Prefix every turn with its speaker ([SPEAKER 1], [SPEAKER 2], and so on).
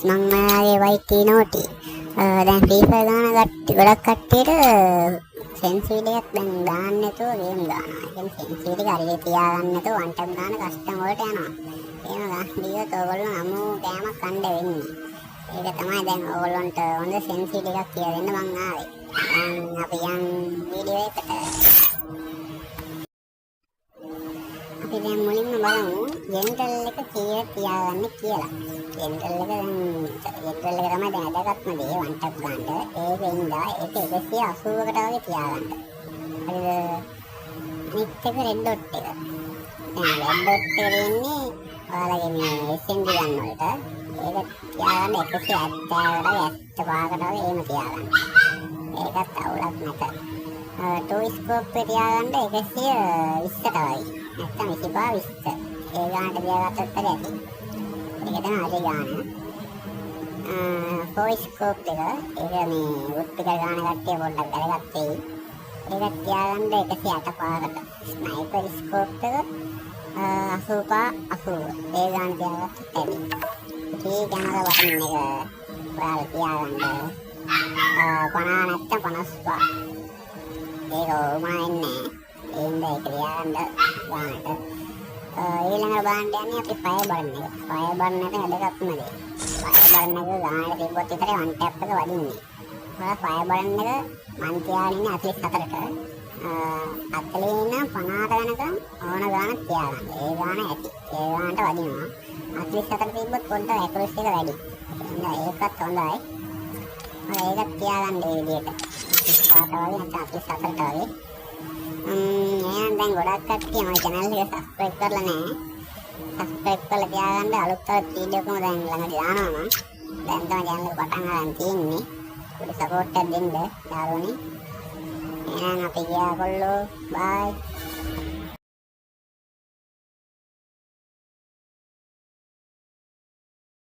[SPEAKER 1] මං ඔයාගේ වයිටි නෝටි දැන් ෆ්‍රී ෆයර් ගාන ගොඩක් කට්ටියට සෙන්සිටිවිටි එකක් දැන් දාන්න නැතුව ගේම් ගන්නවා. ඒ කියන්නේ සෙන්සිටිවිටි එක හරියට තියාගන්න නැතුව වන් ටැප් ගාන කස්ටම් වලට යනවා. එහෙම ගන්න ගියොත් ඔයගොල්ලෝ අමු කෑමක් කන්න වෙන්නේ. ඒක තමයි දැන් ඔයගොල්ලන්ට හොඳ සෙන්සිටිවිටි එකක් කියලා දෙන්න මං ආවේ. දැන් අපි යන් වීඩියෝ එකට. අපි දැන් මුලින්ම බලමු ජෙනරල් එක කීයට තියාගන්න කියලා. ජෙනරල් එක දැන් ජෙනරල් එක තමයි දැන් අදගත්ම දේ වන් ටැප් ගන්නට. ඒකෙන් ඉඳලා ඒක 180කට වගේ තියාගන්න. හරිද? අනිත් එක රෙඩ් ඩොට් එක. දැන් රෙඩ් ඩොට් එක දෙන්නේ ඔයාලගේ මේ SMG ගන්න වලට. ඒක තියාගන්න 170කට 75කට වගේ එහෙම තියාගන්න. ඒකත් අවුලක් නැත. ටෝයි ස්කෝප් එක තියාගන්න 120ට වගේ. නැත්තම් 25 20. ඒ ගානට තියාගත්තත් ඇති. ඒක තමයි අද ගාන. ෆෝයි ස්කෝප් එක ඒක මේ උත්තික ගාන කට්ටිය පොඩ්ඩක් දැනගත්තේ. ඒක තියාගන්න 185කට. ස්නයිපර් ස්කෝප් එක 85 ඒ ගාන තියාගත්තත් ඇති. ඒ කැමරා බටන් එක ඔයාලා තියාගන්න 50 නැත්තම් 55. ඒක උමයින්නේ. ඒඳ ඒක තියාගන්න ගානට. ඊළඟට බලන්න යන්නේ අපි ෆයර් බටන් එක. ෆයර් බටන් එක වැදගත්ම දේ. ෆයර් බටන් එක ගානට තිබ්බොත් විතරයි වන් ටැප් එක වදින්නේ. ඔයාලා ෆයර් බටන් එක මන් තියාගෙන ඉන්නේ 44ට. 40 ඉන්න 50ට වෙනකම් ඕන ගානක් තියාගන්න. ඒ ගාන ඇති. ඒ ගානට වදිනවා. 44 තිබ්බොත් පොඩ්ඩක් ඇකුරසි එක වැඩි. ඒකත් හොඳයි. ඒක තියාගන්න මේ විදිහට. 34ට වගේ නැත්නම් 44ට වගේ. එහෙනම් දැන් ගොඩක් කට්ටිය මගේ channel එක subscribe කරලා නැහැ. subscribe කරලා තියාගන්න අලුත් වීඩියෝ එකම දැන් ළඟදී දානවා මම. දැන් තමයි channel එක පටන් ගන්න තියෙන්නේ. පොඩි support එකක් දෙන්න යාළුවනේ. එහෙනම් අපි ගියා කොල්ලෝ. bye.